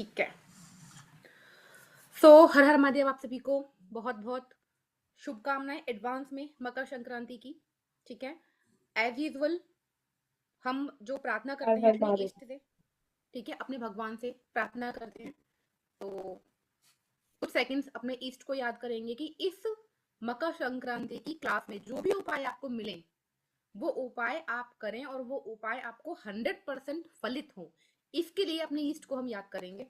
ठीक है। हर हर महादेव, आप सभी को बहुत बहुत शुभकामनाएं एडवांस में मकर संक्रांति की। ठीक है, एज यूजुअल हम जो प्रार्थना हर करते हैं हर अपने महादेव। इष्ट से, ठीक है, अपने भगवान से प्रार्थना करते हैं। तो कुछ सेकंड्स अपने इष्ट को याद करेंगे कि इस मकर संक्रांति की क्लास में जो भी उपाय आपको मिले वो उपाय आप करें और वो उपाय आपको 100% फलित हो। इसके लिए अपने इष्ट को हम याद करेंगे।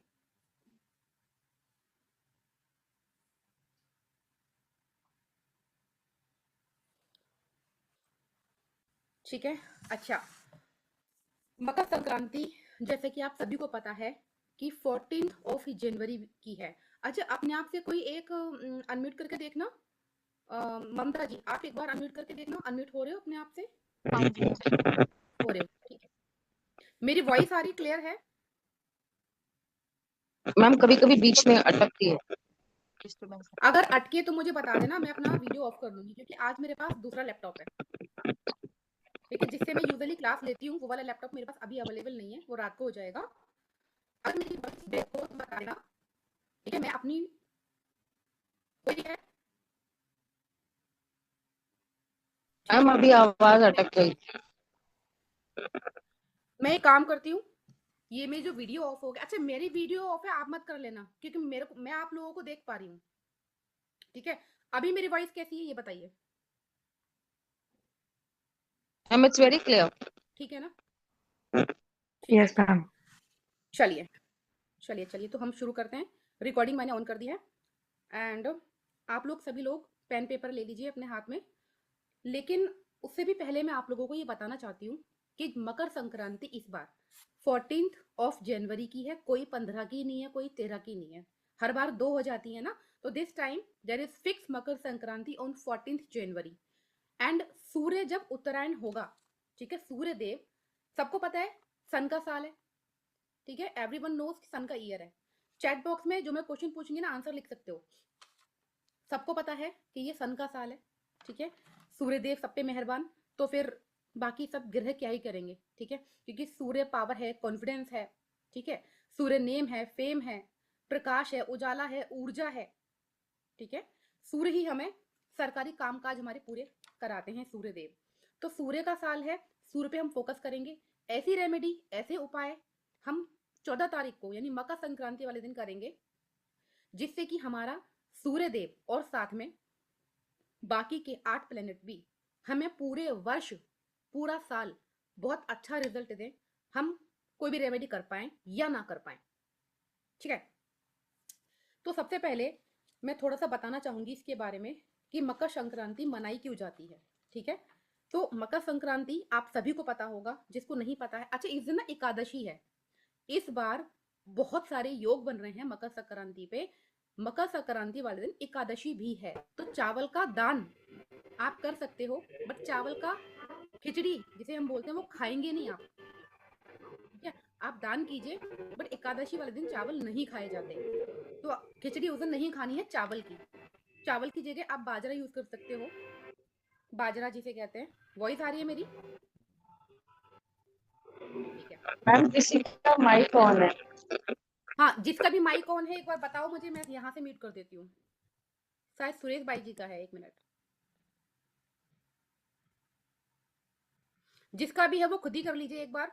ठीक है, अच्छा, मकर संक्रांति जैसे कि आप सभी को पता है कि 14 जनवरी की है। अच्छा, अपने आप से कोई एक अनम्यूट करके देखना। ममता जी, आप एक बार अनम्यूट करके देखना, अनम्यूट हो रहे हो अपने आप से? हाँ जी। हो रहे हो, ठीक है। मेरी वॉइस आ रही, क्लियर है? मैम कभी कभी बीच में अटकती है डिस्टर्बेंस। अगर अटके तो मुझे बता देना, मैं अपना वीडियो ऑफ कर लूंगी, क्योंकि आज मेरे पास दूसरा लैपटॉप है। ठीक है, जिससे मैं यूजुअली क्लास लेती हूँ, वो वाला लैपटॉप मेरे पास अभी अवेलेबल नहीं है, वो रात को हो जाएगा। अगर मेरी वॉइस ब्रेक हो तो बता देना। ठीक है, मैं अपनी कोई है। ठीक मैम है, अभी आवाज अटक गई। मैं एक काम करती हूँ, ये मेरी जो वीडियो ऑफ हो गया। अच्छा, मेरी वीडियो ऑफ है, आप मत कर लेना, क्योंकि मेरे को, मैं आप लोगों को देख पा रही हूँ। ठीक है, अभी मेरी वॉइस कैसी है ये बताइए। Ma'am it's very clear. ठीक है ना? ठीक यस है, मैम। चलिए चलिए चलिए, तो हम शुरू करते हैं। रिकॉर्डिंग मैंने ऑन कर दी है। एंड आप लोग सभी लोग पेन पेपर ले लीजिए अपने हाथ में। लेकिन उससे भी पहले मैं आप लोगों को ये बताना चाहती हूँ कि मकर संक्रांति इस बार 14 जनवरी की है, कोई 15 की नहीं है, कोई 13 की नहीं है। हर बार दो हो जाती है ना, तो this time there is fix Makar Sankranti on 14 January. And सूर्य जब उत्तरायण होगा, ठीक है, सूर्य देव, सबको पता है सन का साल है। ठीक है, एवरीवन नोज सन का ईयर है। चैट बॉक्स में जो मैं क्वेश्चन पूछूंगी ना, आंसर लिख सकते हो। सबको पता है कि ये सन का साल है। ठीक है, सूर्यदेव सब पे मेहरबान, तो फिर बाकी सब ग्रह क्या ही करेंगे। ठीक है, क्योंकि सूर्य पावर है, कॉन्फिडेंस है। ठीक है, सूर्य नेम है, फेम है, प्रकाश है, उजाला है, ऊर्जा है। ठीक है, सूर्य ही हमें सरकारी कामकाज हमारे पूरे कराते हैं, सूर्य देव। तो सूर्य का साल है, सूर्य पे हम फोकस करेंगे। ऐसी रेमेडी, ऐसे उपाय हम 14 तारीख को यानी मकर संक्रांति वाले दिन करेंगे, जिससे कि हमारा सूर्य देव और साथ में बाकी के 8 प्लेनेट भी हमें पूरे वर्ष, पूरा साल बहुत अच्छा रिजल्ट दें। हम कोई भी रेमेडी कर पाए या ना कर पाए। ठीक है, तो सबसे पहले मैं थोड़ा सा बताना चाहूंगी इसके बारे में कि मकर संक्रांति मनाई क्यों जाती है। ठीक है, तो मकर संक्रांति आप सभी को पता होगा, जिसको नहीं पता है, अच्छा, इस दिन ना एकादशी है। इस बार बहुत सारे योग बन रहे हैं मकर संक्रांति पे। मकर संक्रांति वाले दिन एकादशी भी है, तो चावल का दान आप कर सकते हो, बट चावल का खिचड़ी जिसे हम बोलते हैं वो खाएंगे नहीं आप। ठीक है, आप दान कीजिए, बट एकादशी वाले दिन चावल नहीं खाए जाते। तो खिचड़ी उस दिन नहीं खानी है चावल की। चावल की जगह आप बाजरा यूज कर सकते हो, बाजरा जिसे कहते हैं। वॉइस आ रही है मेरी? ठीक है, मैम किसी का माइक ऑन है। हाँ, जिसका भी माइक ऑन है एक बार बताओ मुझे, मैं यहाँ से म्यूट कर देती हूँ। शायद सुरेश भाई जी का है, एक मिनट। जिसका भी है वो खुद ही कर लीजिए एक बार।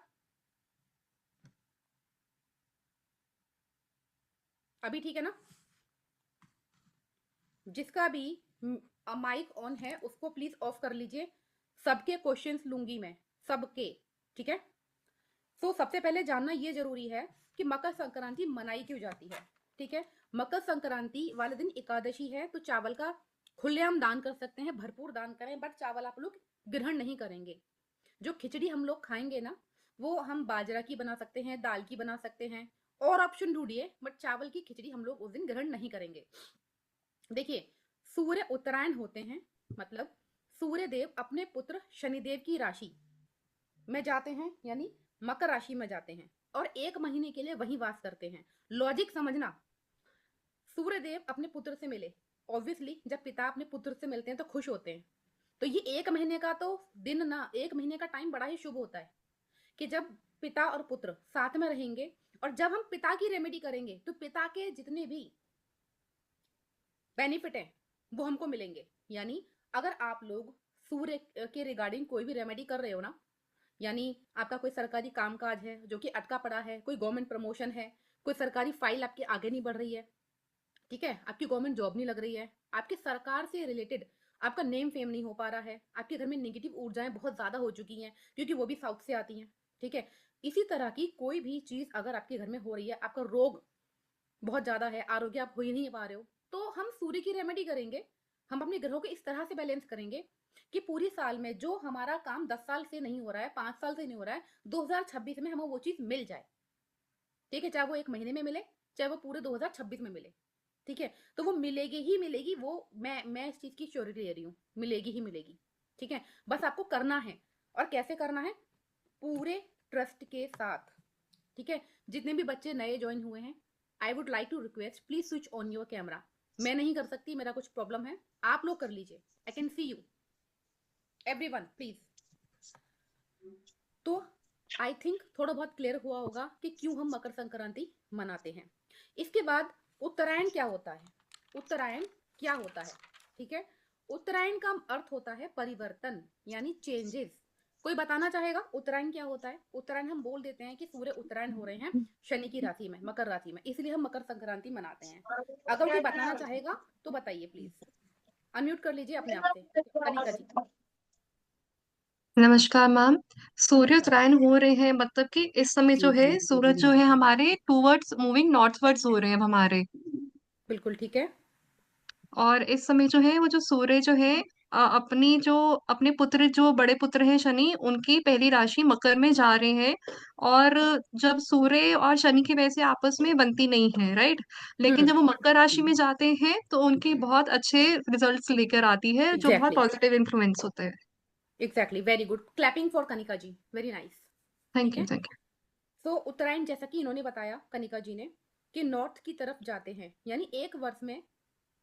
अभी ठीक है ना? जिसका भी माइक ऑन है उसको प्लीज ऑफ कर लीजिए। सबके क्वेश्चंस लूंगी मैं, सबके। ठीक है, तो सबसे पहले जानना ये जरूरी है कि मकर संक्रांति मनाई क्यों जाती है। ठीक है, मकर संक्रांति वाले दिन एकादशी है, तो चावल का खुलेआम दान कर सकते हैं, भरपूर दान करें, बट चावल आप लोग ग्रहण नहीं करेंगे। जो खिचड़ी हम लोग खाएंगे ना, वो हम बाजरा की बना सकते हैं, दाल की बना सकते हैं, और ऑप्शन ढूंढिए, बट चावल की खिचड़ी हम लोग उस दिन ग्रहण नहीं करेंगे। देखिए, सूर्य उत्तरायण होते हैं, मतलब सूर्य देव अपने पुत्र शनिदेव की राशि में जाते हैं, यानी मकर राशि में जाते हैं, और 1 महीने के लिए वहीं वास करते हैं। लॉजिक समझना, सूर्य देव अपने पुत्र से मिले, ऑब्वियसली जब पिता अपने पुत्र से मिलते हैं तो खुश होते हैं। तो ये 1 महीने का तो दिन ना, 1 महीने का टाइम बड़ा ही शुभ होता है कि जब पिता और पुत्र साथ में रहेंगे और जब हम पिता की रेमेडी करेंगे तो पिता के जितने भी बेनिफिट हैं वो हमको मिलेंगे। यानी अगर आप लोग सूर्य के रिगार्डिंग कोई भी रेमेडी कर रहे हो ना, यानी आपका कोई सरकारी कामकाज है जो कि अटका पड़ा है, कोई गवर्नमेंट प्रमोशन है, कोई सरकारी फाइल आपकी आगे नहीं बढ़ रही है, ठीक है, आपकी गवर्नमेंट जॉब नहीं लग रही है, आपकी सरकार से रिलेटेड आपका नेम फेम नहीं हो पा रहा है, आपके घर में नेगेटिव ऊर्जाएं बहुत ज्यादा हो चुकी हैं क्योंकि वो भी साउथ से आती हैं, ठीक है, इसी तरह की कोई भी चीज अगर आपके घर में हो रही है, आपका रोग बहुत ज्यादा है, आरोग्य आप हो ही नहीं पा रहे हो, तो हम सूर्य की रेमेडी करेंगे। हम अपने ग्रहों को इस तरह से बैलेंस करेंगे कि पूरी साल में जो हमारा काम 10 साल से नहीं हो रहा है, 5 साल से नहीं हो रहा है, 2026 में हमें वो चीज मिल जाए, ठीक है, चाहे वो 1 महीने में मिले, चाहे वो पूरे 2026 में मिले, ठीक है, तो वो मिलेगी ही मिलेगी, वो मैं इस चीज की श्योरिटी ले रही हूँ, मिलेगी ही मिलेगी, ठीक है। बस आपको करना है, और कैसे करना है, पूरे ट्रस्ट के साथ, ठीक है। जितने भी बच्चे नए ज्वाइन हुए हैं, I would like to request, please switch on your camera. मैं नहीं कर सकती, मेरा कुछ प्रॉब्लम है, आप लोग कर लीजिए। I can see you everyone, please. तो आई थिंक थोड़ा बहुत क्लियर हुआ होगा कि क्यों हम मकर संक्रांति मनाते हैं। इसके बाद उत्तरायण क्या होता है, उत्तरायण क्या होता है, ठीक है। उत्तरायण का अर्थ होता है परिवर्तन, यानी चेंजेस। कोई बताना चाहेगा उत्तरायण क्या होता है? उत्तरायण हम बोल देते हैं कि सूर्य उत्तरायण हो रहे हैं शनि की राशि में, मकर राशि में, इसलिए हम मकर संक्रांति मनाते हैं। अगर कोई बताना चाहेगा तो बताइए प्लीज, अनम्यूट कर लीजिए अपने आप से, कनिका जी। नमस्कार मैम। सूर्य उत्तरायण हो रहे हैं मतलब कि इस समय जो है सूरज जो है हमारे टूवर्ड्स मूविंग नॉर्थवर्ड्स हो रहे हैं अब हमारे। बिल्कुल ठीक है। और इस समय जो है वो जो सूर्य जो है अपनी जो अपने पुत्र जो बड़े पुत्र हैं शनि उनकी पहली राशि मकर में जा रहे हैं। और जब सूर्य और शनि की वजह से आपस में बनती नहीं है, राइट। लेकिन जब वो मकर राशि में जाते हैं तो उनकी बहुत अच्छे रिजल्ट्स लेकर आती है जो बहुत एग्जैक्टली, पॉजिटिव इन्फ्लुएंस होता है। Exactly, very good, clapping for Kanika ji, very nice, ठीक थैंक यू, है। थैंक सो उत्तरायण जैसा कि इन्होंने बताया कनिका जी ने कि नॉर्थ की तरफ जाते हैं, यानी एक वर्ष में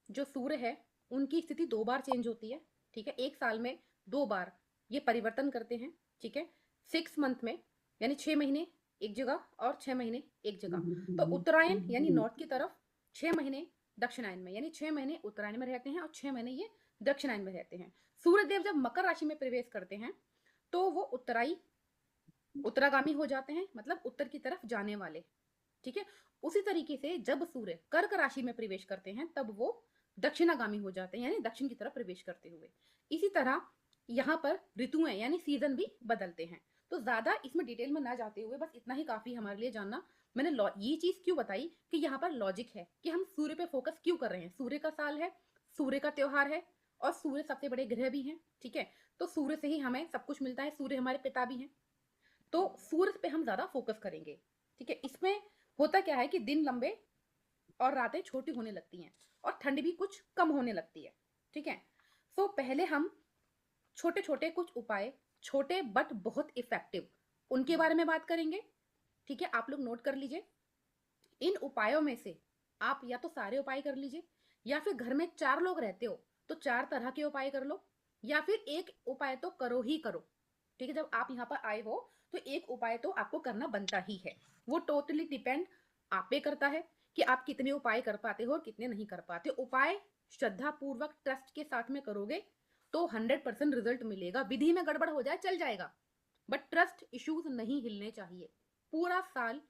जो सूर्य है उनकी स्थिति 2 बार चेंज होती है, ठीक है, एक साल में 2 बार ये परिवर्तन करते हैं, ठीक है। 6 मंथ में, यानी 6 महीने एक जगह और 6 महीने एक जगह। तो उत्तरायण यानी नॉर्थ की तरफ, 6 महीने दक्षिणायन में, यानी 6 महीने उत्तरायण में रहते हैं और 6 महीने ये दक्षिणायन में रहते हैं। सूर्यदेव जब मकर राशि में प्रवेश करते हैं तो वो उत्तरागामी हो जाते हैं, मतलब उत्तर की तरफ जाने वाले, ठीक है। उसी तरीके से जब सूर्य कर्क राशि में प्रवेश करते हैं तब वो दक्षिणागामी हो जाते हैं, यानी दक्षिण की तरफ प्रवेश करते हुए। इसी तरह यहाँ पर ऋतुएं यानी सीजन भी बदलते हैं। तो ज्यादा इसमें डिटेल में ना जाते हुए बस इतना ही काफी हमारे लिए जानना। मैंने ये चीज क्यों बताई कि यहाँ पर लॉजिक है कि हम सूर्य पे फोकस क्यों कर रहे हैं। सूर्य का साल है, सूर्य का त्योहार है, और सूर्य सबसे बड़े ग्रह भी हैं, ठीक है। तो सूर्य से ही हमें सब कुछ मिलता है, सूर्य हमारे पिता भी हैं, तो सूर्य पे हम ज्यादा फोकस करेंगे, ठीक है। इसमें होता क्या है कि दिन लंबे और रातें छोटी होने लगती हैं और ठंड भी कुछ कम होने लगती है, ठीक है। सो पहले हम छोटे छोटे कुछ उपाय, छोटे बट बहुत इफेक्टिव, उनके बारे में बात करेंगे, ठीक है। आप लोग नोट कर लीजिए। इन उपायों में से आप या तो सारे उपाय कर लीजिए, या फिर घर में 4 लोग रहते हो तो 4 तरह के उपाय कर लो, या फिर एक उपाय तो करो ही करो, ठीक है। जब आप यहाँ पर आए हो तो एक उपाय तो आपको करना बनता ही है। वो टोटली डिपेंड आप पे करता है कि आप कितने उपाय कर पाते हो और कितने नहीं कर पाते। उपाय श्रद्धा पूर्वक ट्रस्ट के साथ में करोगे तो 100% रिजल्ट मिलेगा। विधि में गड़बड़ हो जाए चल जाएगा, बट ट्रस्ट इश्यूज नहीं हिलने चाहिए। पूरा साल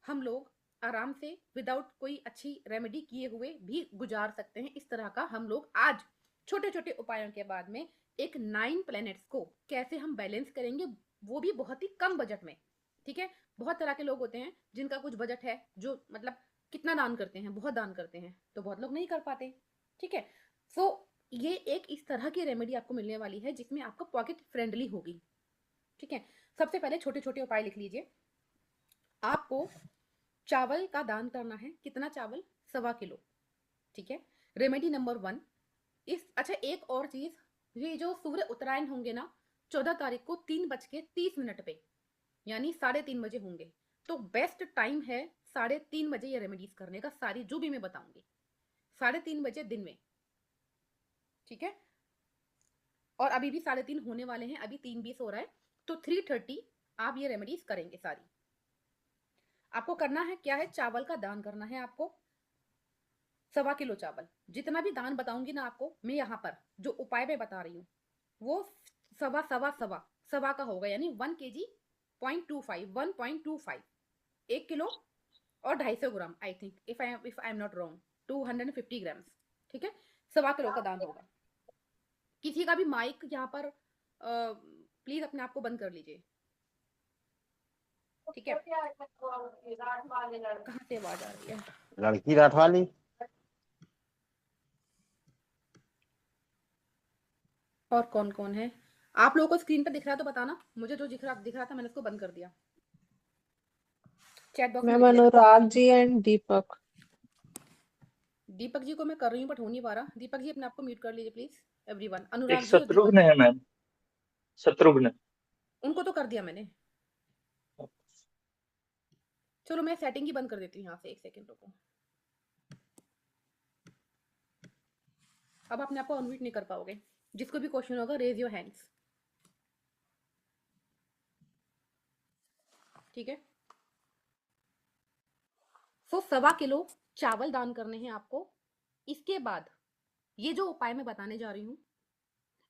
हम लोग आराम से विदाउट कोई अच्छी रेमेडी किए हुए भी गुजार सकते हैं। इस तरह का हम लोग आज छोटे छोटे उपायों के बाद में एक 9 प्लैनेट्स को कैसे हम बैलेंस करेंगे, वो भी बहुत ही कम बजट में, ठीक है। बहुत तरह के लोग होते हैं जिनका कुछ बजट है, जो मतलब कितना दान करते हैं, बहुत दान करते हैं, तो बहुत लोग नहीं कर पाते, ठीक है। सो ये एक इस तरह की रेमेडी आपको मिलने वाली है जिसमें आपको पॉकेट फ्रेंडली होगी, ठीक है। सबसे पहले छोटे छोटे उपाय लिख लीजिए। आपको चावल का दान करना है, कितना चावल, 1.25 किलो, ठीक है। रेमेडी नंबर 1 इस, अच्छा एक और चीज, ये जो सूर्य उत्तरायण होंगे ना 14 तारीख को 3:30 पे, यानी 3:30 बजे होंगे, तो बेस्ट टाइम है 3:30 बजे ये रेमेडीज करने का, सारी जो भी मैं बताऊंगी 3:30 बजे दिन में, ठीक है। और अभी भी 3:30 होने वाले हैं, अभी 3:20 हो रहा है, तो 3:30 आप ये रेमेडीज करेंगे सारी। आपको करना है क्या है, चावल का दान करना है आपको, 1.25 किलो चावल। जितना भी दान बताऊंगी ना आपको मैं यहाँ पर, जो उपाय मैं बता रही हूँ, वो सवा सवा सवा सवा का होगा, यानी 1 kg 0.25, 1.25, 1 किलो और 250 gram, I think, if I am not wrong, 250 grams, ठीक है। 1.25 किलो का दान होगा। किसी का भी माइक यहाँ पर प्लीज अपने आप को बंद कर लीजिए, ठीक है। कहाँ से आवाज आ रही है? लड़की रात वाली। और कौन कौन है? आप लोगों को स्क्रीन पर दिख रहा है तो बताना, मुझे जो दिख रहा था मैंने उसको बंद कर दिया। चैट बॉक्स में मैम लिख देना। अनुराग जी एंड दीपक। दीपक जी को मैं कर रही हूँ बट हो नहीं पा रहा। दीपक जी अपने आप को म्यूट कर लीजिए प्लीज, एवरीवन। एक अनुराग जी और दीपक शत्रुघ्न जी, है मैम, शत्रुघ्न। उनको तो कर दिया मैंने। चलो मैं सेटिंग ही बंद कर देती हूँ यहाँ से, 1 सेकेंड रुको। अब अपने आप को अनम्यूट नहीं कर पाओगे। जिसको भी क्वेश्चन होगा रेज योर हैंड्स, ठीक है। सो 1.25 किलो चावल दान करने हैं आपको। इसके बाद ये जो उपाय मैं बताने जा रही हूँ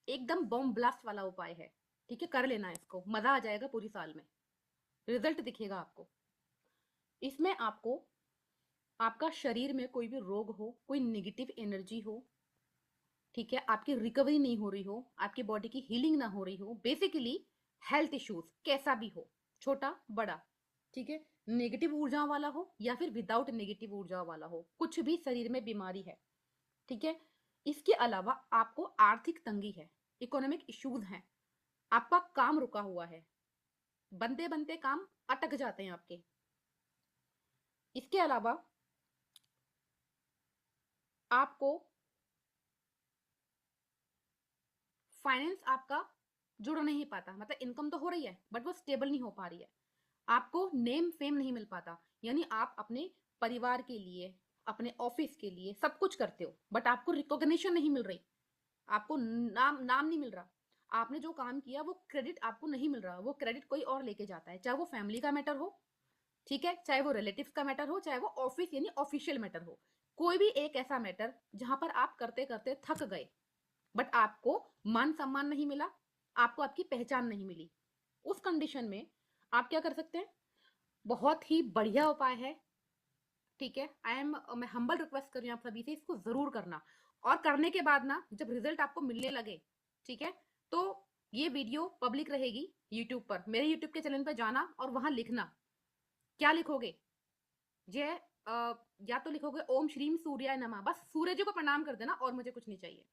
एकदम बॉम्ब ब्लास्ट वाला उपाय है, ठीक है। कर लेना है इसको, मजा आ जाएगा पूरी साल में, रिजल्ट दिखेगा आपको। इसमें आपको, आपका शरीर में कोई भी रोग हो, कोई नेगेटिव एनर्जी हो, ठीक है, आपकी रिकवरी नहीं हो रही हो, आपकी बॉडी की हीलिंग ना हो रही हो, बेसिकली हेल्थ इश्यूज कैसा भी हो, छोटा बड़ा, ठीक है, नेगेटिव ऊर्जा वाला हो या फिर विदाउट नेगेटिव ऊर्जा वाला हो, कुछ भी शरीर में बीमारी है, ठीक है। इसके अलावा आपको आर्थिक तंगी है, इकोनॉमिक इश्यूज हैं, आपका काम रुका हुआ है, बनते बनते काम अटक जाते हैं आपके। इसके अलावा आपको फाइनेंस आपका जुड़ नहीं पाता, मतलब इनकम तो हो रही है बट वो स्टेबल नहीं हो पा रही है। आपको नेम फेम नहीं मिल पाता, यानी आप अपने परिवार के लिए, अपने ऑफिस के लिए सब कुछ करते हो बट आपको रिकॉग्निशन नहीं मिल रही, आपको नाम नहीं मिल रहा। आपने जो काम किया वो क्रेडिट आपको नहीं मिल रहा, वो क्रेडिट कोई और लेके जाता है, चाहे वो फैमिली का मैटर हो, ठीक है, चाहे वो रिलेटिव्स का मैटर हो, चाहे वो ऑफिस यानी ऑफिशियल मैटर हो, कोई भी एक ऐसा मैटर जहां पर आप करते करते थक गए बट आपको मान सम्मान नहीं मिला, आपको आपकी पहचान नहीं मिली। उस कंडीशन में आप क्या कर सकते हैं, बहुत ही बढ़िया उपाय है, ठीक है। मैं हम्बल रिक्वेस्ट कर रही हूँ आप सभी से, इसको जरूर करना। और करने के बाद ना जब रिजल्ट आपको मिलने लगे, ठीक है, तो ये वीडियो पब्लिक रहेगी यूट्यूब पर, मेरे यूट्यूब के चैनल पर जाना और वहां लिखना, क्या लिखोगे, जय या तो लिखोगे ओम श्रीम सूर्याय नमः, बस सूर्य जी को प्रणाम कर देना और मुझे कुछ नहीं चाहिए,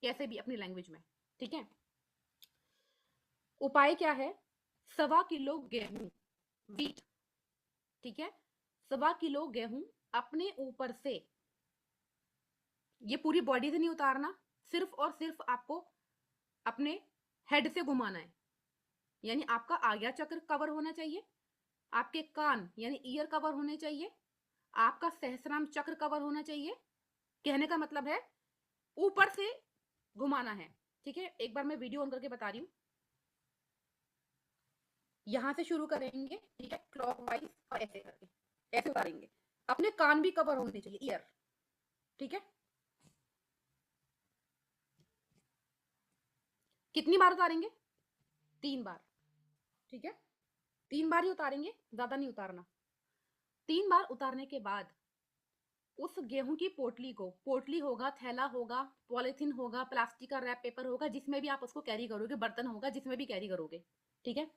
कैसे भी अपनी लैंग्वेज में, ठीक है। उपाय क्या है, 1.25 किलो गेहूं, वीट, ठीक है, 1.25 किलो गेहूं अपने ऊपर से, ये पूरी बॉडी से नहीं उतारना, सिर्फ और सिर्फ आपको अपने हेड से घुमाना है, यानी आपका आज्ञा चक्र कवर होना चाहिए, आपके कान यानी ईयर कवर होने चाहिए, आपका सहस्राम चक्र कवर होना चाहिए। कहने का मतलब है ऊपर से घुमाना है, ठीक है। एक बार मैं वीडियो ऑन करके बता रही हूँ, यहां से शुरू करेंगे, ठीक है, क्लॉकवाइज और ऐसे करके ऐसे उतारेंगे, अपने कान भी कवर होने चाहिए, ईयर, ठीक है। कितनी बार उतारेंगे, 3 बार, ठीक है, 3 बार ही उतारेंगे, ज्यादा नहीं उतारना। 3 बार उतारने के बाद उस गेहूं की पोटली को, पोटली होगा, थैला होगा, पॉलिथीन होगा, प्लास्टिक का रैप पेपर होगा, जिसमें भी आप उसको कैरी करोगे, बर्तन होगा जिसमें भी कैरी करोगे, ठीक है।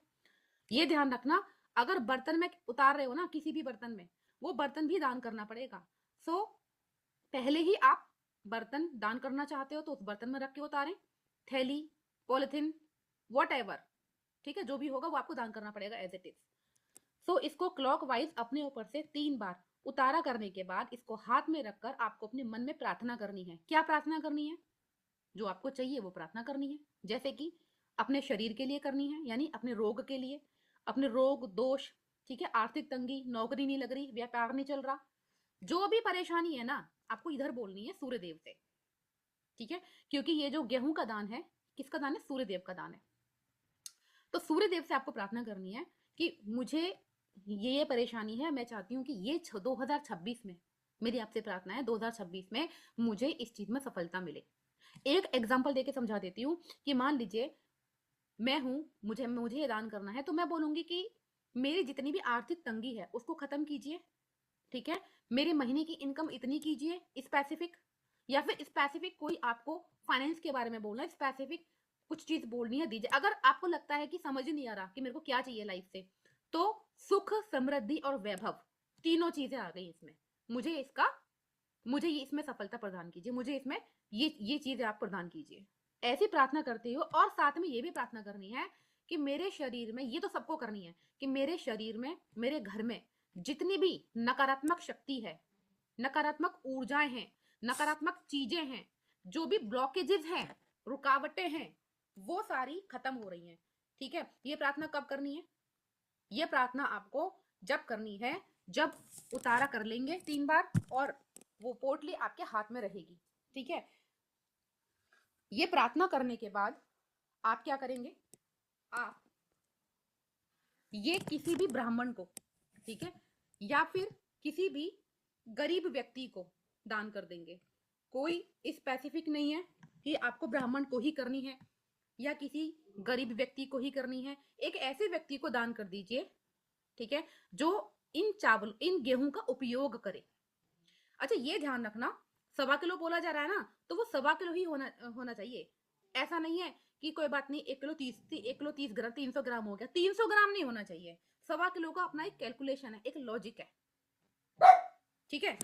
ये ध्यान रखना, अगर बर्तन में उतार रहे हो ना, किसी भी बर्तन में, वो बर्तन भी दान करना पड़ेगा। सो पहले ही आप बर्तन दान करना चाहते हो तो उस बर्तन में रख के उतारें, थैली, पॉलिथीन, वॉट एवर, ठीक है, जो भी होगा वो आपको दान करना पड़ेगा एज इट इज। सो इसको क्लॉकवाइज अपने ऊपर से 3 बार उतारा करने के बाद इसको हाथ में रखकर आपको अपने मन में प्रार्थना करनी है। क्या प्रार्थना करनी है, जो आपको चाहिए वो प्रार्थना करनी है, जैसे कि अपने शरीर के लिए करनी है, यानी अपने रोग के लिए, अपने रोग दोष, ठीक है, आर्थिक तंगी, नौकरी नहीं लग रही, व्यापार नहीं चल रहा, जो भी परेशानी है ना, आपको इधर बोलनी है सूर्य देव से, ठीक है, क्योंकि ये जो गेहूं का दान है, किसका दान है, सूर्य देव का दान है। तो सूर्य देव से आपको प्रार्थना करनी है कि मुझे ये परेशानी है। मैं चाहती हूँ कि ये 2026 में, मेरी आपसे प्रार्थना है 2026 में मुझे इस चीज में सफलता मिले। एक एग्जाम्पल देके समझा देती हूँ कि मान लीजिए मैं हूं, मुझे मुझे ये दान करना है, तो मैं बोलूंगी कि मेरी जितनी भी आर्थिक तंगी है उसको खत्म कीजिए, ठीक है। मेरे महीने की इनकम इतनी कीजिए स्पेसिफिक, या फिर स्पेसिफिक कोई आपको फाइनेंस के बारे में बोलना है, स्पेसिफिक कुछ चीज बोलनी है दीजिए। अगर आपको लगता है कि समझ ही नहीं आ रहा कि मेरे को क्या चाहिए लाइफ से, तो सुख, समृद्धि और वैभव, तीनों चीजें आ गई इसमें। मुझे ये इसमें सफलता प्रदान कीजिए, मुझे इसमें ये चीजें आप प्रदान कीजिए। ऐसी प्रार्थना करती हो। और साथ में ये भी प्रार्थना करनी है कि मेरे शरीर में, ये तो सबको करनी है, कि मेरे शरीर में, मेरे घर में जितनी भी नकारात्मक शक्ति है, नकारात्मक ऊर्जाएं हैं, नकारात्मक चीजें हैं, जो भी ब्लॉकेजेस हैं, रुकावटें हैं, वो सारी खत्म हो रही हैं, ठीक है। ये प्रार्थना कब करनी है? ये प्रार्थना आपको जब करनी है, जब उतारा कर लेंगे 3 बार और वो पोटली आपके हाथ में रहेगी, ठीक है। ये प्रार्थना करने के बाद आप क्या करेंगे? आप ये किसी भी ब्राह्मण को, ठीक है, या फिर किसी भी गरीब व्यक्ति को दान कर देंगे। कोई स्पेसिफिक नहीं है कि आपको ब्राह्मण को ही करनी है या किसी गरीब व्यक्ति को ही करनी है। एक ऐसे व्यक्ति को दान कर दीजिए, ठीक है, जो इन गेहूं का उपयोग करे। अच्छा, ये ध्यान रखना, 1.25 किलो बोला जा रहा है ना, तो वो 1.25 किलो ही होना चाहिए। ऐसा नहीं है कि कोई बात नहीं 1 किलो 30 ग्राम 300 ग्राम हो गया, 300 ग्राम नहीं होना चाहिए। 1.25 किलो का अपना एक कैलकुलेशन है, एक लॉजिक है, ठीक है।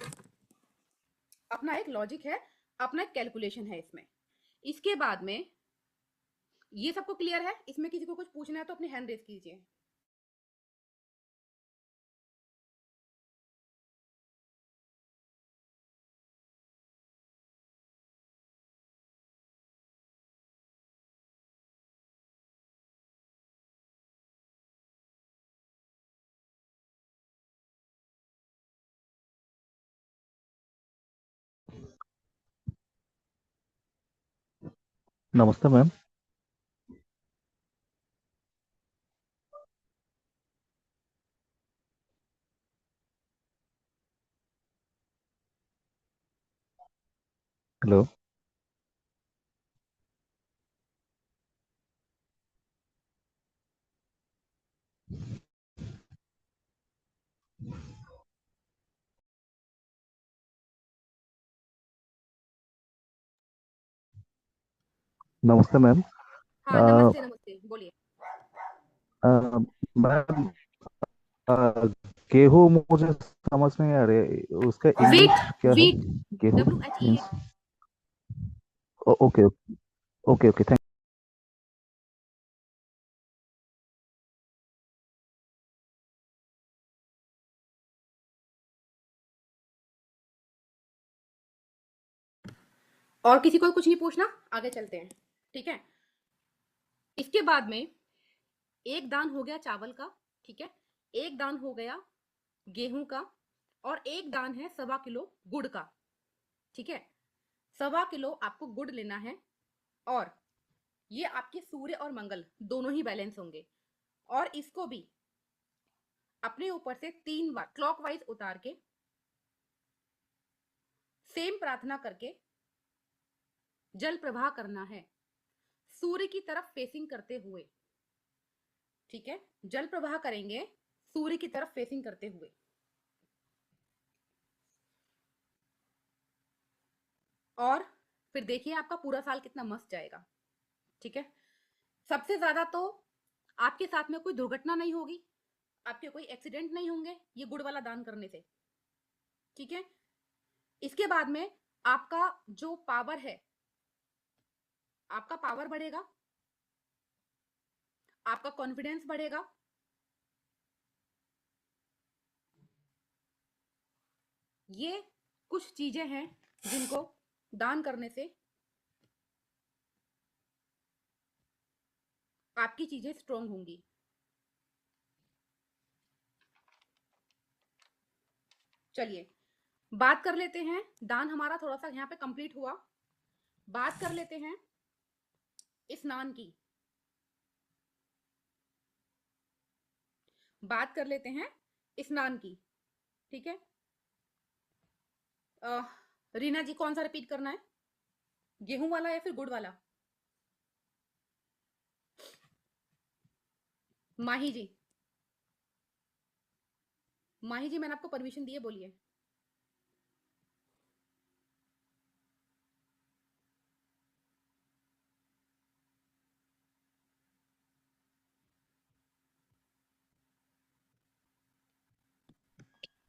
अपना एक लॉजिक है, अपना एक कैलकुलेशन है इसमें। इसके बाद में ये सबको क्लियर है? इसमें किसी को कुछ पूछना है तो अपनी हैंड रेज कीजिए। नमस्ते मैम। हेलो। नमस्ते मैम। हाँ, अ, नमस्ते नमस्ते, बोलिए। अ, मैम, अ, गेहूं मुझे समझ नहीं आ रही, उसका वीट, इंग्लिश क्या है? वीट, गेहूं WHEAT। Means? Okay okay okay, thank. और किसी को कुछ नहीं पूछना, आगे चलते हैं, ठीक है। इसके बाद में एक दान हो गया चावल का, ठीक है, एक दान हो गया गेहूं का, और एक दान है 1.25 किलो गुड़ का, ठीक है। 1.25 किलो आपको गुड़ लेना है, और ये आपके सूर्य और मंगल दोनों ही बैलेंस होंगे। और इसको भी अपने ऊपर से 3 बार क्लॉकवाइज उतार के, सेम प्रार्थना करके जल प्रवाह करना है, सूर्य की तरफ फेसिंग करते हुए, ठीक है। जल प्रवाह करेंगे सूर्य की तरफ फेसिंग करते हुए। और फिर देखिए आपका पूरा साल कितना मस्त जाएगा, ठीक है। सबसे ज्यादा तो आपके साथ में कोई दुर्घटना नहीं होगी, आपके कोई एक्सीडेंट नहीं होंगे ये गुड़ वाला दान करने से, ठीक है। इसके बाद में आपका जो पावर है, आपका पावर बढ़ेगा, आपका कॉन्फिडेंस बढ़ेगा, ये कुछ चीजें हैं जिनको दान करने से आपकी चीजें स्ट्रोंग होंगी। चलिए बात कर लेते हैं, दान हमारा थोड़ा सा यहाँ पे कंप्लीट हुआ। बात कर लेते हैं स्नान की, बात कर लेते हैं स्नान की। ठीक है, रीना जी कौन सा रिपीट करना है, गेहूं वाला या फिर गुड़ वाला? माही जी, माही जी मैंने आपको परमिशन दी है, बोलिए।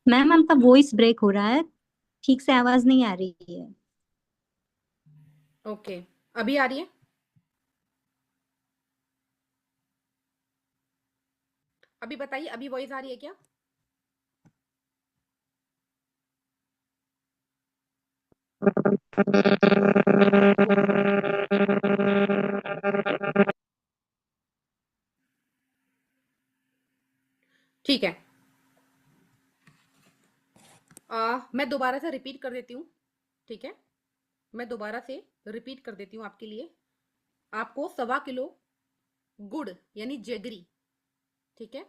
मैम आपका वॉइस ब्रेक हो रहा है, ठीक से आवाज नहीं आ रही है। ओके, अभी आ रही है? अभी बताइए, अभी वॉइस आ रही है क्या? ठीक है, मैं दोबारा से रिपीट कर देती हूँ। ठीक है, मैं दोबारा से रिपीट कर देती हूँ आपके लिए। आपको 1.25 किलो गुड़ यानी जेगरी, ठीक है,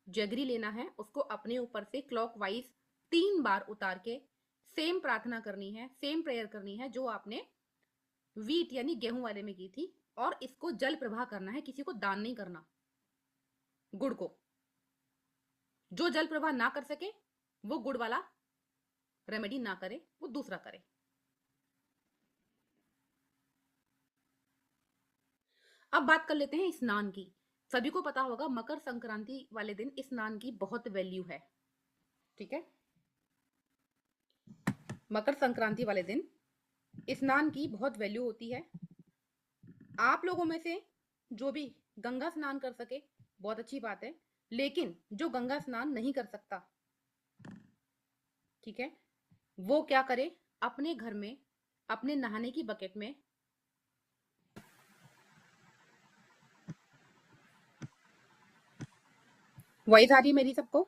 जेगरी लेना है। उसको अपने ऊपर से क्लॉकवाइज 3 बार उतार के सेम प्रार्थना करनी है, सेम प्रेयर करनी है जो आपने वीट यानी गेहूं वाले में की थी। और इसको जल प्रवाह करना है, किसी को दान नहीं करना गुड़ को। जो जल प्रवाह ना कर सके वो गुड़ वाला रेमेडी ना करे, वो दूसरा करे। अब बात कर लेते हैं स्नान की। सभी को पता होगा मकर संक्रांति वाले दिन स्नान की बहुत वैल्यू है। ठीक है, मकर संक्रांति वाले दिन स्नान की बहुत वैल्यू होती है। आप लोगों में से जो भी गंगा स्नान कर सके बहुत अच्छी बात है, लेकिन जो गंगा स्नान नहीं कर सकता, ठीक है, वो क्या करे, अपने घर में अपने नहाने की बकेट में वॉइस आ रही है मेरी सबको?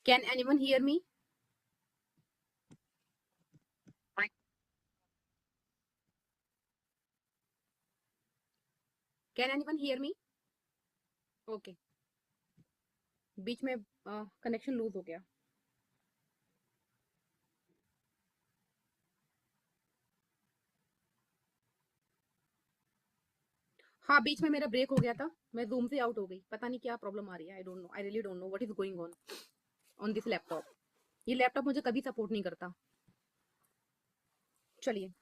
Can anyone hear me? Can anyone hear me? Okay, बीच में कनेक्शन लूज हो गया। हाँ, बीच में मेरा ब्रेक हो गया था, मैं जूम से आउट हो गई, पता नहीं क्या प्रॉब्लम आ रही है। I don't know, I really don't know what is going on this laptop. ये लैपटॉप मुझे कभी सपोर्ट नहीं करता। चलिए,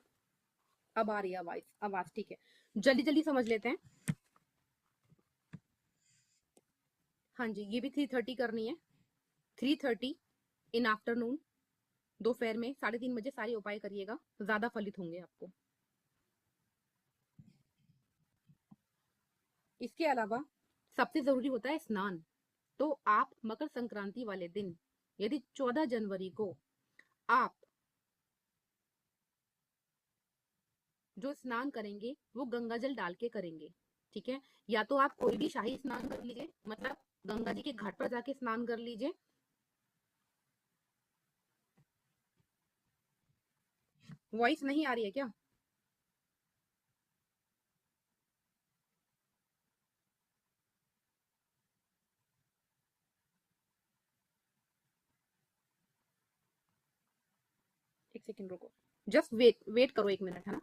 अब आ रही है आवाज, आवाज ठीक है, जल्दी जल्दी समझ लेते हैं। हाँ जी, ये भी 3:30 करनी है। 3:30 इन आफ्टरनून, दोपहर में 3:30 बजे सारे उपाय करिएगा, ज्यादा फलित होंगे आपको। इसके अलावा सबसे जरूरी होता है स्नान। तो आप मकर संक्रांति वाले दिन यदि 14 जनवरी को आप जो स्नान करेंगे वो गंगा जल डाल के करेंगे। ठीक है, या तो आप कोई भी शाही स्नान कर लीजिए, मतलब गंगा जी के घाट पर जाके स्नान कर लीजिए। वॉइस नहीं आ रही है क्या? एक सेकंड रुको, जस्ट वेट वेट करो 1 मिनट, है ना।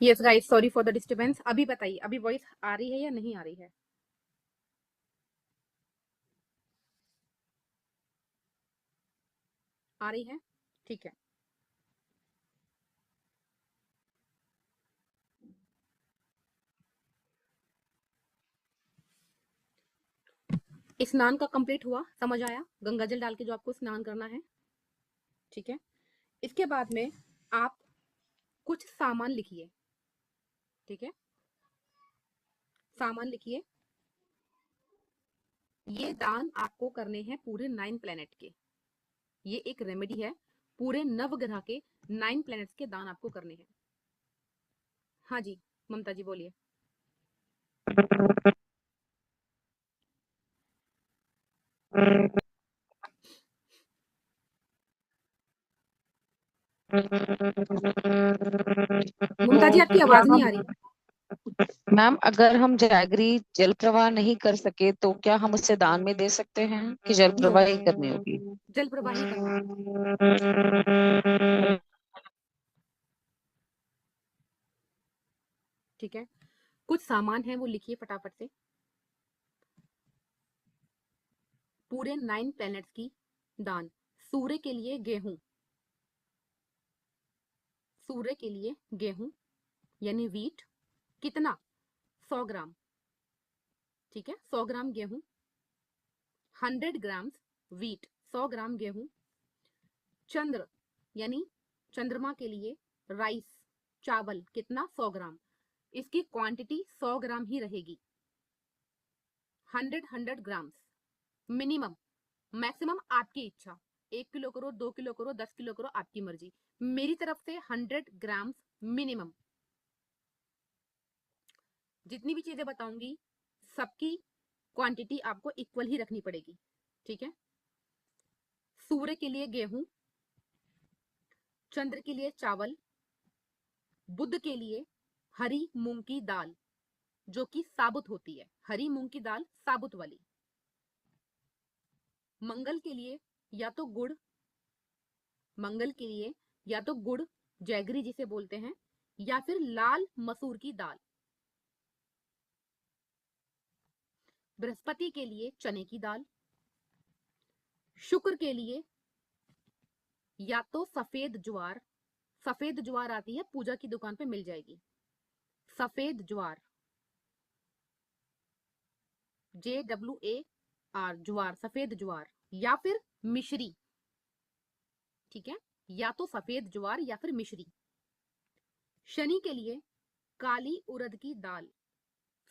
Yes guys, sorry for the disturbance. अभी बताइए, अभी वॉइस आ रही है या नहीं आ रही है? आ रही है? ठीक है। स्नान का कंप्लीट हुआ, समझ आया? गंगा जल डाल के जो आपको स्नान करना है, ठीक है। इसके बाद में आप कुछ सामान लिखिए, ठीक है। सामान लिखिए। ये दान आपको करने हैं पूरे 9 प्लेनेट के। ये एक रेमेडी है, पूरे नवग्रह के 9 प्लेनेट्स के दान आपको करने हैं। हाँ जी, ममता जी बोलिए। ममता जी, आपकी क्या आवाज नहीं हम आ रही। मैम अगर हम जैगरी जल प्रवाह नहीं कर सके तो क्या हम उसे दान में दे सकते हैं कि जल नो, प्रवाह ही करनी होगी? जल प्रवाह ही करना है, ठीक है। कुछ सामान है वो लिखिए फटाफट से। पूरे 9 प्लैनेट्स की दान। सूर्य के लिए गेहूं, सूर्य के लिए गेहूं यानी वीट। कितना? 100 ग्राम, ठीक है। 100 ग्राम गेहूं, 100 ग्राम्स वीट, 100 ग्राम गेहूं। चंद्र यानी चंद्रमा के लिए राइस, चावल, कितना? 100 ग्राम। इसकी क्वांटिटी 100 ग्राम ही रहेगी। 100 ग्राम्स मिनिमम। मैक्सिमम आपकी इच्छा, 1 किलो करो, 2 किलो करो, 10 किलो करो, आपकी मर्जी। मेरी तरफ से 100 ग्राम्स मिनिमम। जितनी भी चीजें बताऊंगी सबकी क्वांटिटी आपको इक्वल ही रखनी पड़ेगी, ठीक है। सूर्य के लिए गेहूं, चंद्र के लिए चावल, बुध के लिए हरी मूंग की दाल जो कि साबुत होती है, हरी मूंग की दाल साबुत वाली। मंगल के लिए या तो गुड़, मंगल के लिए या तो गुड़, जैगरी जिसे बोलते हैं, या फिर लाल मसूर की दाल। बृहस्पति के लिए चने की दाल। शुक्र के लिए या तो सफेद ज्वार, सफेद ज्वार आती है पूजा की दुकान पे मिल जाएगी, सफेद ज्वार, JWAR, ज्वार, सफेद ज्वार, या फिर मिश्री, ठीक है। या तो सफेद ज्वार या फिर मिश्री। शनि के लिए काली उड़द की दाल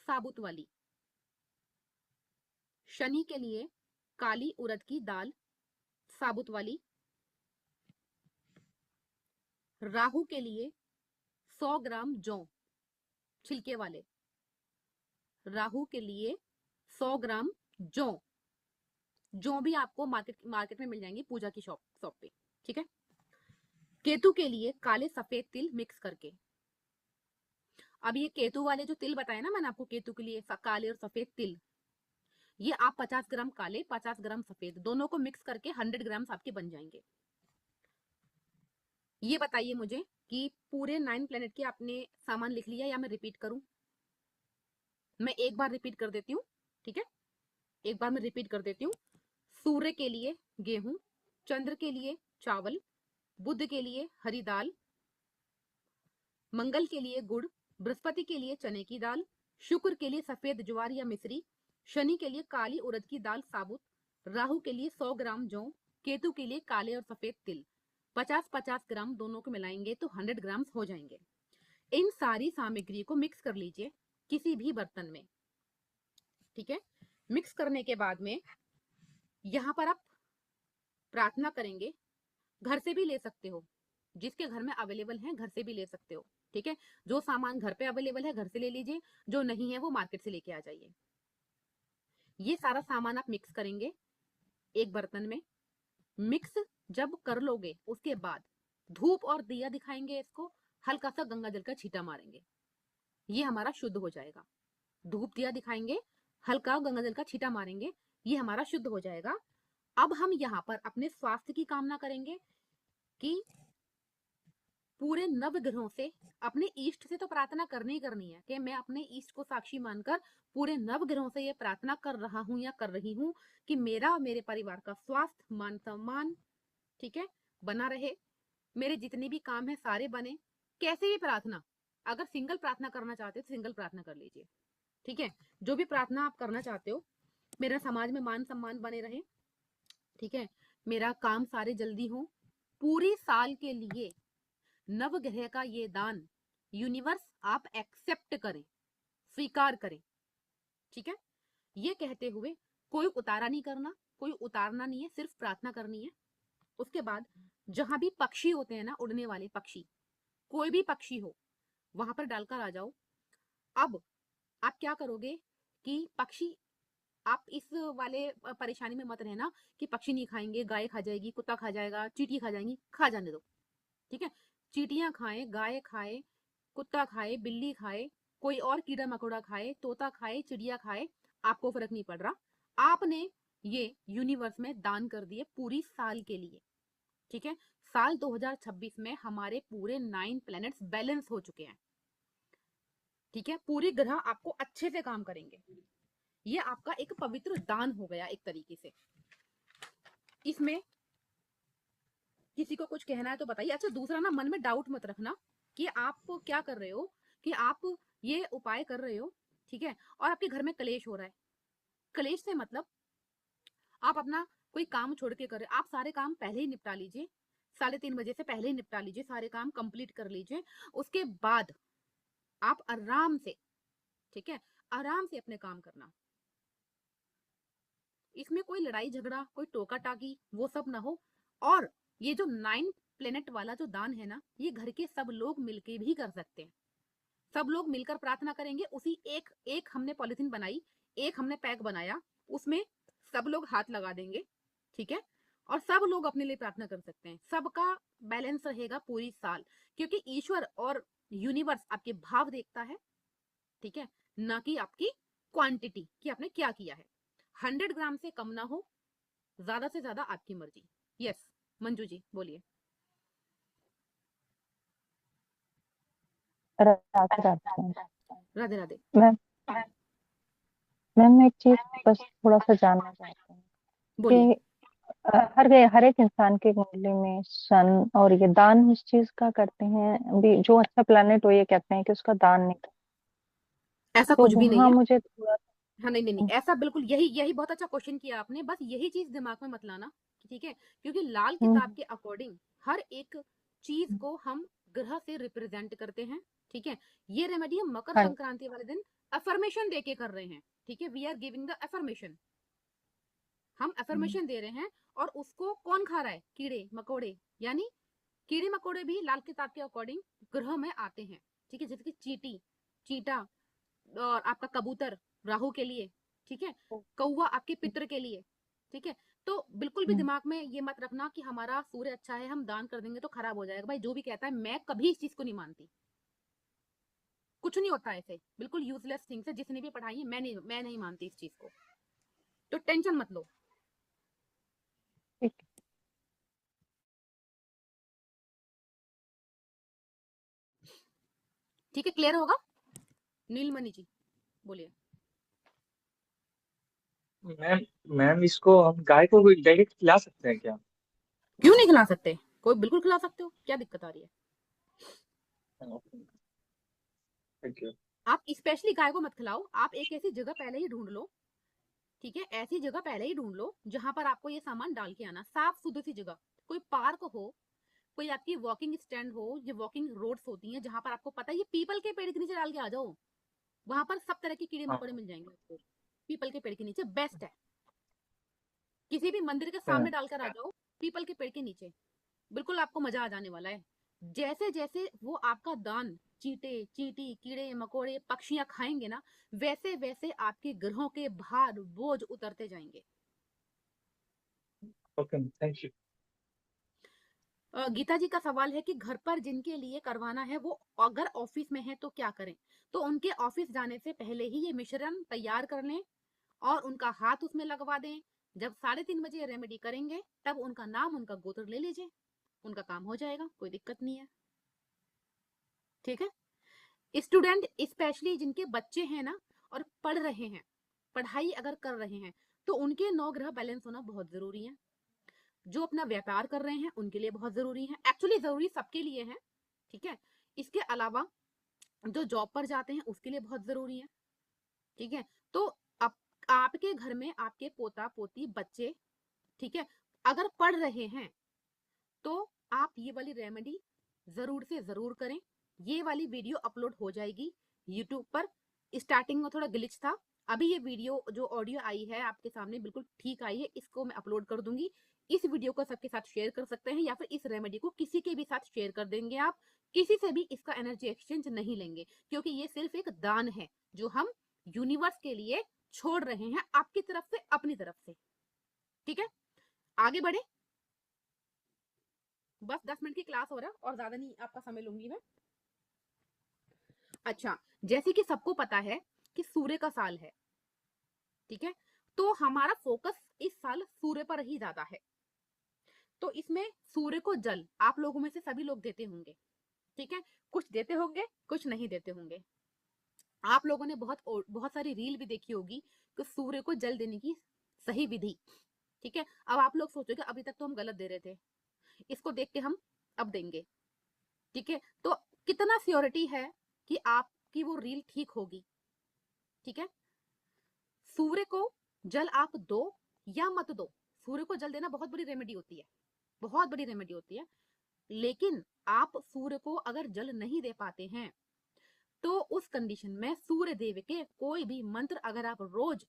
साबुत वाली, शनि के लिए काली उड़द की दाल साबुत वाली। राहु के लिए 100 ग्राम जौ छिलके वाले, राहु के लिए 100 ग्राम जौ, जौ भी आपको मार्केट में मिल जाएंगी पूजा की शॉप पे, ठीक है। केतु के लिए काले सफेद तिल मिक्स करके। अब ये केतु वाले जो तिल बताए ना मैंने आपको, केतु के लिए काले और सफेद तिल, ये आप 50 ग्राम काले, 50 ग्राम सफेद, दोनों को मिक्स करके 100 ग्राम आपके बन जाएंगे। ये बताइए मुझे कि पूरे 9 प्लेनेट के आपने सामान लिख लिया या मैं रिपीट करूं? मैं एक बार रिपीट कर देती हूँ, ठीक है। एक बार मैं रिपीट कर देती हूँ। सूर्य के लिए गेहूं, चंद्र के लिए चावल, बुध के लिए हरी दाल, मंगल के लिए गुड़, बृहस्पति के लिए चने की दाल, शुक्र के लिए सफेद ज्वार या मिश्री, शनि के लिए काली उड़द की दाल साबुत, राहु के लिए 100 ग्राम जौ, केतु के लिए काले और सफेद तिल। 50-50 ग्राम दोनों को मिलाएंगे तो 100 ग्राम हो जाएंगे। इन सारी सामग्री को मिक्स कर लीजिए किसी भी बर्तन में, ठीक है। मिक्स करने के बाद में यहां पर आप प्रार्थना करेंगे, घर से भी ले सकते हो, जिसके घर में अवेलेबल है घर से भी ले सकते हो, ठीक है। जो सामान घर पे अवेलेबल है घर से ले लीजिए, जो नहीं है वो मार्केट से लेके आ जाइए। ये सारा सामान आप मिक्स करेंगे एक बर्तन में। मिक्स जब कर लोगे उसके बाद धूप और दिया दिखाएंगे, इसको हल्का सा गंगा जल का छींटा मारेंगे, ये हमारा शुद्ध हो जाएगा। धूप दिया दिखाएंगे, हल्का गंगा जल का छींटा मारेंगे, ये हमारा शुद्ध हो जाएगा। अब हम यहाँ पर अपने स्वास्थ्य की कामना करेंगे कि पूरे नवग्रहों से अपने ईष्ट से तो प्रार्थना करनी ही करनी है कि मैं अपने ईष्ट को साक्षी मानकर पूरे नवग्रहों से ये प्रार्थना कर रहा हूं या कर रही हूं कि मेरा और मेरे परिवार का स्वास्थ्य, मान सम्मान, ठीक है, बना रहे, मेरे जितने भी काम है सारे बने। कैसे भी प्रार्थना, अगर सिंगल प्रार्थना करना चाहते हो तो सिंगल प्रार्थना कर लीजिए, ठीक है। जो भी प्रार्थना आप करना चाहते हो, मेरा समाज में मान सम्मान बने रहे, ठीक है, मेरा काम सारे जल्दी हो, पूरी साल के लिए नवग्रह का ये दान यूनिवर्स आप एक्सेप्ट करें, स्वीकार करें, ठीक है। ये कहते हुए कोई उतारा नहीं करना, कोई उतारना नहीं है, सिर्फ प्रार्थना करनी है। उसके बाद जहां भी पक्षी होते हैं ना, उड़ने वाले पक्षी, कोई भी पक्षी हो, वहां पर डालकर आ जाओ। अब आप क्या करोगे कि पक्षी, आप इस वाले परेशानी में मत रहना कि पक्षी नहीं खाएंगे, गाय खा जाएगी, कुत्ता खा जाएगा, चींटी खा जाएंगी, खा जाने दो, ठीक है। चींटियां खाए, गाय खाए, कुत्ता खाए, बिल्ली खाए, कोई और कीड़ा मकोड़ा खाए, तोता खाए, चिड़िया खाए, आपको फर्क नहीं पड़ रहा। आपने ये यूनिवर्स में दान कर दिए पूरी साल के लिए, ठीक है। साल 2026 में हमारे पूरे 9 प्लैनेट्स बैलेंस हो चुके हैं, ठीक है। पूरे ग्रह आपको अच्छे से काम करेंगे। ये आपका एक पवित्र दान हो गया एक तरीके से। इसमें किसी को कुछ कहना है तो बताइए। अच्छा, दूसरा ना, मन में डाउट मत रखना कि आप क्या कर रहे हो, कि आप ये उपाय कर रहे हो, ठीक है, और आपके घर में कलेश हो रहा है। कलेश से मतलब आप अपना कोई काम छोड़ के कर रहे हो, आप सारे काम पहले ही निपटा लीजिए, 3:30 बजे से पहले ही निपटा लीजिए, सारे काम कंप्लीट कर लीजिए। उसके बाद आप आराम से, ठीक है, आराम से अपने काम करना। इसमें कोई लड़ाई झगड़ा, कोई टोका टाकी, वो सब ना हो। और ये जो 9 प्लेनेट वाला जो दान है ना, ये घर के सब लोग मिलके भी कर सकते हैं। सब लोग मिलकर प्रार्थना करेंगे। उसी एक हमने पॉलिथीन बनाई, एक हमने पैक बनाया, उसमें सब लोग हाथ लगा देंगे, ठीक है, और सब लोग अपने लिए प्रार्थना कर सकते हैं। सबका बैलेंस रहेगा पूरी साल, क्योंकि ईश्वर और यूनिवर्स आपके भाव देखता है, ठीक है, ना कि आपकी क्वांटिटी कि आपने क्या किया है। 100 ग्राम से कम ना हो, ज्यादा से ज्यादा आपकी मर्जी। यस, मंजू जी बोलिए। राधे राधे। राधे राधे। मैम मैम मैं एक चीज बस थोड़ा सा जानना चाहती हूँ बोलिए। कि हर एक इंसान की कुंडली में सन और ये दान उस चीज का करते हैं, अभी जो अच्छा प्लेनेट हो ये कहते हैं कि उसका दान नहीं करते, ऐसा तो कुछ भी नहीं वहां है। मुझे थोड़ा हाँ, नहीं नहीं नहीं, ऐसा बिल्कुल, यही बहुत अच्छा क्वेश्चन किया आपने। बस यही चीज दिमाग में मत लाना, ठीक है, क्योंकि लाल किताब के अकॉर्डिंग हर एक चीज को हम ग्रह से रिप्रेजेंट करते हैं, ठीक है। ये रेमेडी हम मकर हाँ संक्रांति वाले दिन अफर्मेशन देके कर रहे हैं, ठीक है। We are giving the affirmation, हम अफर्मेशन दे रहे हैं। और उसको कौन खा रहा है? कीड़े मकोड़े, यानी कीड़े मकोड़े भी लाल किताब के अकॉर्डिंग ग्रह में आते हैं, ठीक है। जैसे कि चींटी, चीटा, और आपका कबूतर राहु के लिए, ठीक है, कौवा आपके पितृ के लिए, ठीक है। तो बिल्कुल भी दिमाग में ये मत रखना कि हमारा सूर्य अच्छा है, हम दान कर देंगे तो खराब हो जाएगा। भाई जो भी कहता है, मैं कभी इस चीज को नहीं मानती। कुछ नहीं होता ऐसे, बिल्कुल यूजलेस थिंग्स है। जिसने भी पढ़ाई है, मैं नहीं मानती इस चीज को, तो टेंशन मत लो। ठीक। ठीक है, क्लियर होगा? नीलमणि जी बोलिए। मैम मैम इसको हम गाय को डायरेक्ट खिला सकते हैं क्या? क्यों नहीं खिला सकते? कोई बिल्कुल खिला सकते हो, क्या दिक्कत आ रही है? Thank you. आप स्पेशली गाय को मत खिलाओ, आप एक ऐसी जगह पहले ही ढूंढ लो, ठीक है, ऐसी जगह पहले ही ढूंढ लो जहां पर आपको ये सामान डाल के आना। साफ सुथरी सी जगह, कोई पार्क हो, कोई आपकी वॉकिंग स्टैंड हो, ये वॉकिंग रोड्स होती हैं जहां पर आपको पता है, ये पीपल के पेड़ के नीचे डाल के आ जाओ, वहां पर सब तरह के कीड़े मकोड़े मिल जाएंगे आपको। पीपल के पेड़ के नीचे बेस्ट है। किसी भी मंदिर के सामने डालकर आ जाओ, पीपल के पेड़ के नीचे, बिल्कुल आपको मजा आ जाने वाला है। जैसे जैसे वो आपका दान चींटे, चींटी, कीड़े मकोड़े, पक्षियां खाएंगे ना, वैसे वैसे आपके ग्रहों के भार बोझ उतरते जाएंगे। Okay, thank you. Geeta ji का सवाल है कि घर पर जिनके लिए करवाना है वो अगर ऑफिस में है तो क्या करें? तो उनके ऑफिस जाने से पहले ही ये मिश्रण तैयार कर लें और उनका हाथ उसमें लगवा दें। जब 3:30 बजे रेमेडी करेंगे, तब उनका नाम, उनका गोत्र ले लीजिए, उनका काम हो जाएगा, कोई दिक्कत नहीं है। ठीक है। स्टूडेंट स्पेशली जिनके बच्चे हैं ना और पढ़ रहे हैं, पढ़ाई अगर कर रहे हैं, तो उनके 9 ग्रह बैलेंस होना बहुत जरूरी है। जो अपना व्यापार कर रहे हैं उनके लिए बहुत जरूरी है, एक्चुअली जरूरी सबके लिए है, ठीक है। इसके अलावा जो जॉब पर जाते हैं उसके लिए बहुत जरूरी है, ठीक है। तो आपके घर में आपके पोता पोती बच्चे, ठीक है, अगर पढ़ रहे हैं तो आप ये वाली रेमेडी जरूर से जरूर करें। ये वाली वीडियो अपलोड हो जाएगी यूट्यूब पर। स्टार्टिंग में थोड़ा ग्लिच था, अभी ये वीडियो जो ऑडियो आई है आपके सामने बिल्कुल ठीक आई है, इसको मैं अपलोड कर दूंगी। इस वीडियो को सबके साथ शेयर कर सकते हैं या फिर इस रेमेडी को किसी के भी साथ शेयर कर देंगे आप। किसी से भी इसका एनर्जी एक्सचेंज नहीं लेंगे, क्योंकि ये सिर्फ एक दान है जो हम यूनिवर्स के लिए छोड़ रहे हैं, आपकी तरफ से, अपनी तरफ से, ठीक है। आगे बढ़े, बस 10 मिनट की क्लास हो रहा है और ज्यादा नहीं आपका समय लूंगी मैं। अच्छा, जैसे कि सबको पता है कि सूर्य का साल है, ठीक है, तो हमारा फोकस इस साल सूर्य पर ही ज्यादा है। तो इसमें सूर्य को जल आप लोगों में से सभी लोग देते होंगे, ठीक है, कुछ देते होंगे कुछ नहीं देते होंगे। आप लोगों ने बहुत सारी रील भी देखी होगी कि सूर्य को जल देने की सही विधि, ठीक है। अब आप लोग सोचोगे अभी तक तो हम गलत दे रहे थे, इसको देख के हम अब देंगे, ठीक है। तो कितना श्योरिटी है कि आपकी वो रील ठीक होगी, ठीक है। सूर्य को जल आप दो या मत दो, सूर्य को जल देना बहुत बड़ी रेमेडी होती है, बहुत बड़ी रेमेडी होती है। लेकिन आप सूर्य को अगर जल नहीं दे पाते हैं तो उस कंडीशन में सूर्य देव के कोई भी मंत्र अगर आप रोज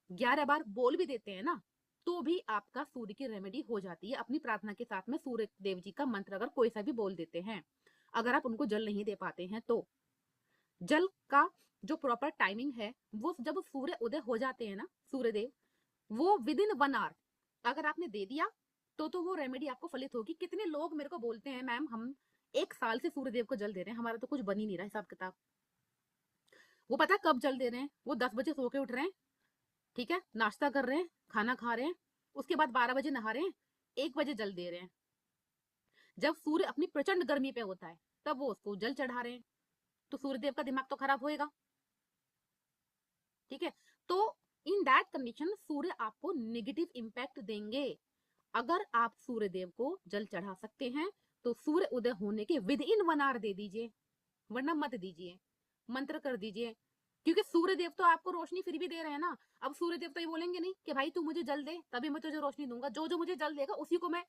11 बार बोल भी देते हैं ना, तो भी आपका सूर्य की रेमेडी हो जाती है। अपनी प्रार्थना के साथ में सूर्य देव जी का मंत्र अगर कोई सा भी बोल देते हैं, अगर आप उनको जल नहीं दे पाते हैं तो जल का जो प्रॉपर टाइमिंग है, वो जब सूर्य उदय हो जाते हैं ना सूर्य देव, वो विद इन 1 आवर अगर आपने दे दिया तो वो रेमेडी आपको फलित होगी। कितने लोग मेरे को बोलते हैं मैम हम 1 साल से सूर्य देव को जल दे रहे हैं, हमारा तो कुछ बन ही नहीं रहा हिसाब किताब। वो पता कब जल दे रहे हैं, वो 10 बजे सो के उठ रहे हैं, ठीक है, नाश्ता कर रहे हैं, खाना खा रहे हैं, उसके बाद 12 बजे नहा रहे हैं, 1 बजे जल दे रहे हैं। जब सूर्य अपनी प्रचंड गर्मी पे होता है तब वो उसको जल चढ़ा रहे हैं, तो सूर्यदेव का दिमाग तो खराब होएगा, ठीक है। तो इन दैट कंडीशन सूर्य आपको नेगेटिव इंपैक्ट देंगे। अगर आप सूर्य देव को जल चढ़ा सकते हैं तो सूर्य उदय होने के विद इन 1 आवर दे दीजिए, वरना मत दीजिए, मंत्र कर दीजिए, क्योंकि सूर्य देव तो आपको रोशनी फिर भी दे रहे हैं ना। अब सूर्य देव तो ये बोलेंगे नहीं कि भाई तू मुझे जल दे तभी मैं तुझे रोशनी दूंगा, जो जो मुझे जल देगा उसी को मैं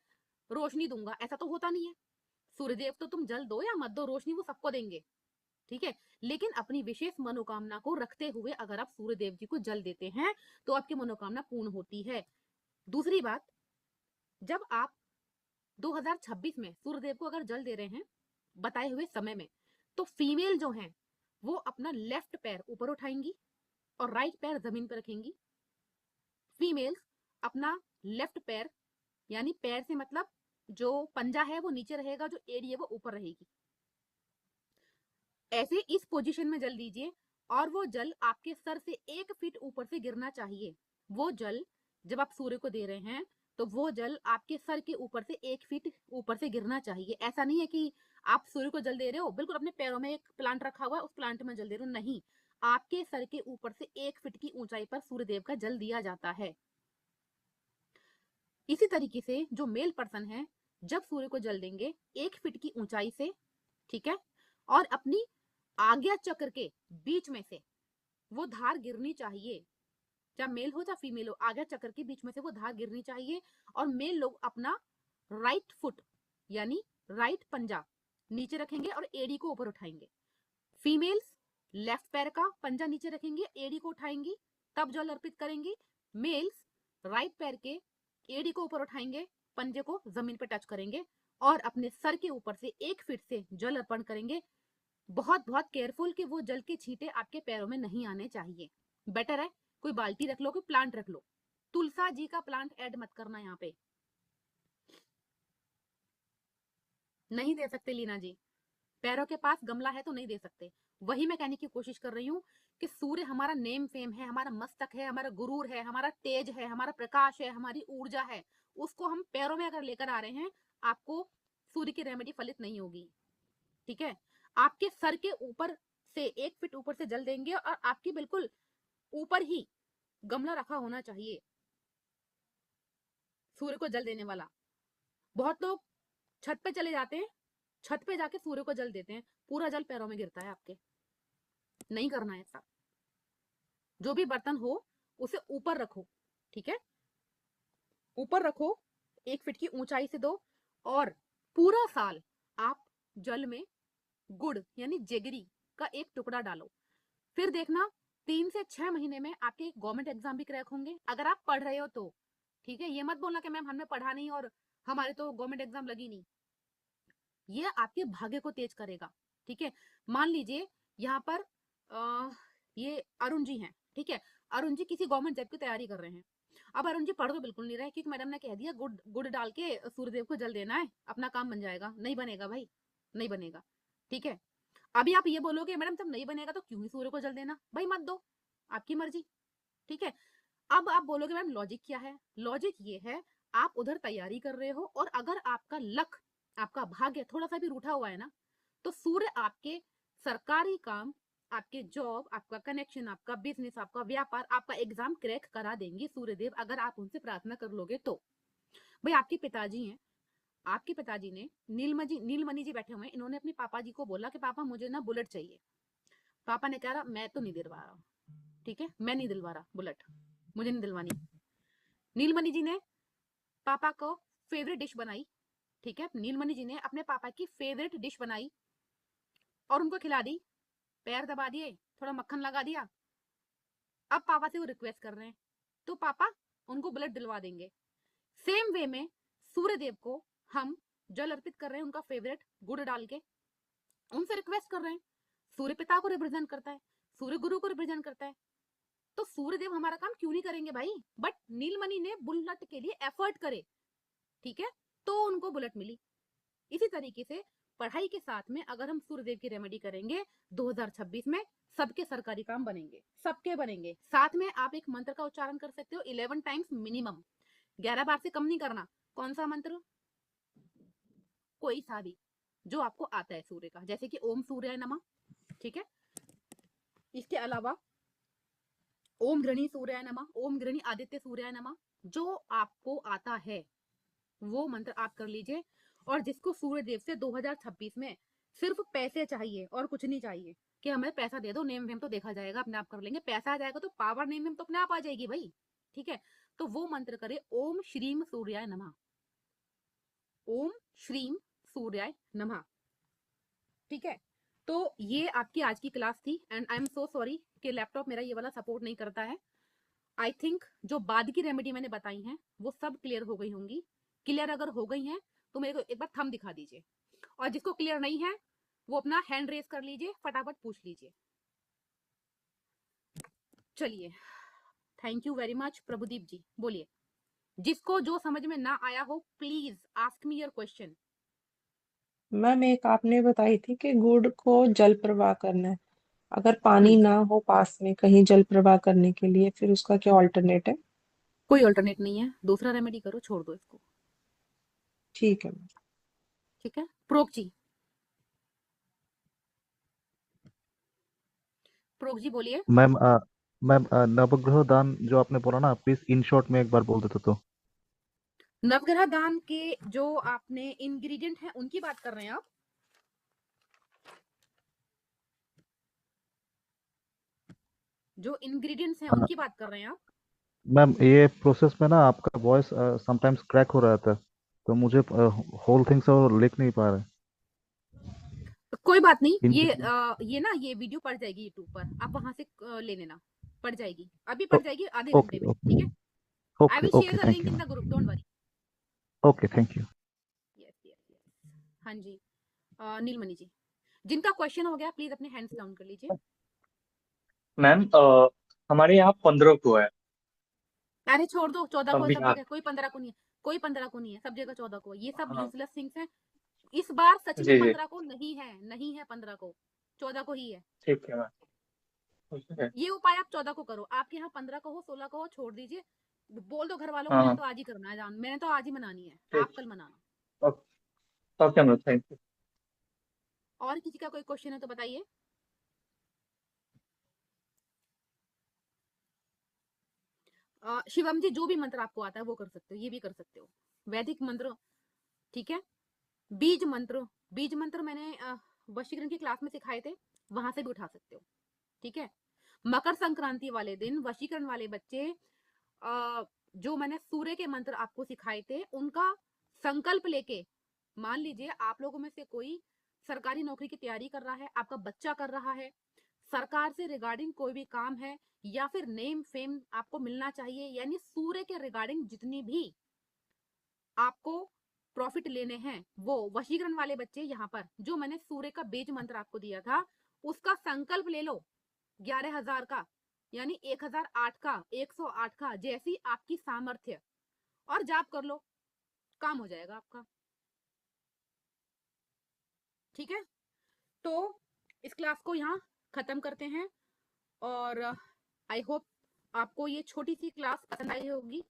रोशनी दूंगा, ऐसा तो होता नहीं है। सूर्यदेव तो तुम जल दो या मत दो, रोशनी वो सबको देंगे, ठीक है। लेकिन अपनी विशेष मनोकामना को रखते हुए अगर आप सूर्यदेव जी को जल देते हैं तो आपकी मनोकामना पूर्ण होती है। दूसरी बात, जब आप 2026 में सूर्यदेव को अगर जल दे रहे हैं बताए हुए समय में, तो फीमेल जो हैं वो अपना लेफ्ट पैर ऊपर उठाएंगी और राइट पैर जमीन पर रखेंगी। फीमेल्स अपना लेफ्ट पैर, यानी पैर से मतलब जो पंजा है वो नीचे रहेगा, जो एड़ी है वो ऊपर रहेगी, ऐसे इस पोजीशन में जल दीजिए। और वो जल आपके सर से 1 फीट ऊपर से गिरना चाहिए। वो जल जब आप सूर्य को दे रहे हैं तो वो जल आपके सर के ऊपर से 1 फीट ऊपर से गिरना चाहिए। ऐसा नहीं है कि आप सूर्य को जल दे रहे हो, बिल्कुल अपने पैरों में एक प्लांट रखा हुआ है उस प्लांट में जल दे रहे हो, नहीं, आपके सर के ऊपर से 1 फीट की ऊंचाई पर सूर्यदेव का जल दिया जाता है। इसी तरीके से जो मेल पर्सन है जब सूर्य को जल देंगे 1 फीट की ऊंचाई से, ठीक है, और अपनी आज्ञा चक्र के बीच में से वो धार गिरनी चाहिए, चाहे मेल हो चाहे फीमेल हो, आज्ञा चक्र के बीच में से वो धार गिरनी चाहिए। और मेल लोग अपना राइट फुट यानी राइट पंजा नीचे रखेंगे और एड़ी को ऊपर उठाएंगे। फीमेल्स लेफ्ट पैर का पंजा नीचे रखेंगे, एड़ी को उठाएंगी, तब जल अर्पित करेंगी। मेल्स राइट पैर के एड़ी को ऊपर उठाएंगे, पंजे को जमीन पर टच करेंगे और अपने सर के ऊपर से 1 फीट से जल अर्पण करेंगे। बहुत बहुत केयरफुल कि वो जल के छींटे आपके पैरों में नहीं आने चाहिए। बेटर है कोई बाल्टी रख लो, कोई प्लांट रख लो, तुलसा जी का प्लांट ऐड मत करना, यहाँ पे नहीं दे सकते लीना जी, पैरों के पास गमला है तो नहीं दे सकते। वही मैं कहने की कोशिश कर रही हूँ कि सूर्य हमारा नेम फेम है, हमारा मस्तक है, हमारा गुरूर है, हमारा तेज है, हमारा प्रकाश है, हमारी ऊर्जा है, उसको हम पैरों में अगर लेकर आ रहे हैं, आपको सूर्य की रेमेडी फलित नहीं होगी, ठीक है। आपके सर के ऊपर से 1 फीट ऊपर से जल देंगे और आपकी बिल्कुल ऊपर ही गमला रखा होना चाहिए सूर्य को जल देने वाला। बहुत लोग छत पे चले जाते हैं, छत पे जाके सूर्य को जल देते हैं, पूरा जल पैरों में गिरता है आपके। नहीं करना है ऐसा। जो भी बर्तन हो उसे ऊपर रखो, ठीक है, ऊपर रखो, 1 फीट की ऊंचाई से दो, और पूरा साल आप जल में गुड़ यानी जेगरी का एक टुकड़ा डालो। फिर देखना 3 से 6 महीने में आपके गवर्नमेंट एग्जाम भी क्रैक होंगे, अगर आप पढ़ रहे हो तो। ठीक है, ये मत बोलना कि मैम हमने पढ़ा नहीं और हमारे तो गवर्नमेंट एग्जाम लगी नहीं। ये आपके भाग्य को तेज करेगा। ठीक है, मान लीजिए यहाँ पर ये अरुण जी हैं, ठीक है, अरुण जी किसी गवर्नमेंट जॉब की तैयारी कर रहे हैं। अब अरुण जी पढ़ तो बिल्कुल नहीं रहे, क्योंकि मैडम ने कह दिया गुड़ गुड़ डाल के सूर्यदेव को जल देना है, अपना काम बन जाएगा। नहीं बनेगा भाई, नहीं बनेगा। ठीक है, अभी आप ये बोलोगे मैडम जब नहीं बनेगा तो क्यों ही सूर्य को जल देना, भाई मत दो, आपकी मर्जी। ठीक है, अब आप बोलोगे मैम लॉजिक क्या है? लॉजिक ये है, आप उधर तैयारी कर रहे हो और अगर आपका लक, आपका भाग्य थोड़ा सा भी रूठा हुआ है ना, तो सूर्य आपके सरकारी काम, आपके जॉब, आपका कनेक्शन, आपका बिजनेस, आपका व्यापार, आपका एग्जाम क्रैक करा देंगे सूर्यदेव, अगर आप उनसे प्रार्थना कर लोगे तो। भाई आपके पिताजी हैं, आपके पिताजी ने नीलमणि जी बैठे हुए हैं, इन्होंने अपने पापा जी को बोला कि पापा मुझे ना बुलेट चाहिए। पापा ने कहा मैं तो नहीं दिलवा रहा, ठीक है, मैं नहीं दिलवा रहा बुलेट, मुझे नहीं दिलवानी। नीलमणि जी ने पापा को फेवरेट डिश बनाई, ठीक है, नीलमणि जी ने अपने पापा की फेवरेट डिश बनाई और उनको खिला दी, पैर दबा दिए, थोड़ा मक्खन लगा दिया। अब पापा से वो रिक्वेस्ट कर रहे हैं तो पापा उनको बुलेट दिलवा देंगे। सेम वे में सूर्यदेव को हम जल अर्पित कर रहे हैं, उनका फेवरेट गुड़ डाल के, उनसे रिक्वेस्ट कर रहे हैं। सूर्य पिता को रिप्रेजेंट करता है, सूर्य गुरु को रिप्रेजेंट करता है, तो सूर्यदेव हमारा काम क्यों नहीं करेंगे भाई? बट नीलमणि ने बुलेट के लिए एफर्ट करे, ठीक है, तो उनको बुलेट मिली। इसी तरीके से पढ़ाई के साथ में अगर हम सूर्यदेव की रेमेडी करेंगे, 2026 में सबके सरकारी काम बनेंगे, सबके बनेंगे। साथ में आप एक मंत्र का उच्चारण कर सकते हो 11 टाइम्स मिनिमम, 11 बार से कम नहीं करना। कौन सा मंत्र? कोई सा भी जो आपको आता है सूर्य का, जैसे कि ओम सूर्याय नमः, ठीक है। इसके अलावा ओम गृणी सूर्याय नमः, ओम गृणी आदित्य सूर्याय नमः, जो आपको आता है वो मंत्र आप कर लीजिए। और जिसको सूर्यदेव से 2026 में सिर्फ पैसे चाहिए और कुछ नहीं चाहिए कि हमें पैसा दे दो, नेम वेम तो देखा जाएगा, अपने आप कर लेंगे, पैसा आ जाएगा तो पावर नेम वेम तो अपने आप आ जाएगी भाई, ठीक है। तो वो मंत्र करे ओम श्रीम सूर्याय नमः, ओम श्रीम सूर्याय नमः, ठीक है। तो ये आपकी आज की क्लास थी and I am so sorry कि लैपटॉप मेरा ये वाला सपोर्ट नहीं करता है। आई थिंक जो बाद की रेमेडी मैंने बताई हैं वो सब क्लियर हो गई होंगी। क्लियर अगर हो गई हैं तो मेरे को एक बार थंब दिखा दीजिए, और जिसको क्लियर नहीं है वो अपना हैंड रेज कर लीजिए, फटाफट पूछ लीजिए। चलिए, थैंक यू वेरी मच। प्रभुदीप जी बोलिए, जिसको जो समझ में ना आया हो please ask me your question. Ma'am एक आपने बताई थी कि गुड़ को जल प्रवाह करना है, अगर पानी ना हो पास में कहीं जल प्रवाह करने के लिए, फिर उसका क्या ऑल्टरनेट है? कोई ऑल्टरनेट नहीं है, दूसरा रेमेडी करो, छोड़ दो इसको, ठीक है मैम। ठीक है। प्रोक जी, प्रोक जी बोलिए। मैम मैम नवग्रह दान जो आपने बोला ना, प्लीज इन शॉर्ट में एक बार बोल देते तो। नवग्रह दान के जो आपने इंग्रेडिएंट है उनकी बात कर रहे हैं आप? जो इंग्रेडिएंट्स हैं उनकी बात कर रहे हैं आप? मैम ये प्रोसेस में ना आपका वॉइस समटाइम्स क्रैक हो रहा था, तो मुझे होल थिंग्स और लिख नहीं पा रहे। कोई बात नहीं, इन ये ना ये वीडियो पड़ जाएगी यूट्यूब पर, आप वहां से ले लेना, पड़ जाएगी, अभी पड़ जाएगी आधे ओके घंटे में, ठीक है। I okay will okay share the thank link you in the group, don't worry. Okay thank you. Yes yes yes, हाँ जी। नीलमणि जी, जिनका क्वेश्चन हो गया प्लीज अपने हैंड्स डाउन कर लीजिए। मैम हमारे यहाँ 15 को है। अरे छोड़ दो, 14 को है सब संविधान। जगह, कोई 15 को नहीं है, कोई 15 को नहीं है, सब जगह 14 को है। ये सब हाँ यूजलेस थिंग्स हैं। इस बार सच में जी जी 15 को नहीं है, नहीं है 15 को, 14 को ही है। ठीक है मैम। ठीक है। ये उपाय आप 14 को करो, आपके यहाँ 15 को हो 16 को हो, छोड़ दीजिए। बोल दो घर वालों को हाँ मैंने हाँ तो आज ही करना है, जान मैंने तो आज ही मनानी है, आप ठीक। कल मनाना। Okay okay ma'am, thank you. और किसी का कोई क्वेश्चन है तो बताइए। शिवम जी, जो भी मंत्र आपको आता है वो कर सकते हो, ये भी कर सकते हो, वैदिक मंत्र, ठीक है। बीज मंत्र मैंने वशीकरण की क्लास में सिखाए थे, वहां से भी उठा सकते हो, ठीक है। मकर संक्रांति वाले दिन वशीकरण वाले बच्चे जो मैंने सूर्य के मंत्र आपको सिखाए थे उनका संकल्प लेके, मान लीजिए आप लोगों में से कोई सरकारी नौकरी की तैयारी कर रहा है, आपका बच्चा कर रहा है, सरकार से रिगार्डिंग कोई भी काम है, या फिर नेम फेम आपको मिलना चाहिए, यानी सूर्य के रिगार्डिंग जितनी भी आपको प्रॉफिट लेने हैं, वो वशीकरण वाले बच्चे यहाँ पर जो मैंने सूर्य का बीज मंत्र आपको दिया था उसका संकल्प ले लो 11,000 का, यानी 1008 का, 108 का, जैसी आपकी सामर्थ्य, और जाप कर लो, काम हो जाएगा आपका, ठीक है। तो इस क्लास को यहाँ खत्म करते हैं, और आई होप आपको ये छोटी सी क्लास पसंद आई होगी।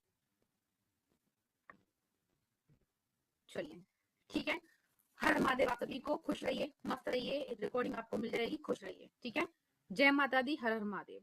चलिए ठीक है, हर महादेव, आप सभी को खुश रहिए, मस्त रहिए, रिकॉर्डिंग आपको मिल जाएगी, खुश रहिए, ठीक है। जय माता दी, हर हर महादेव।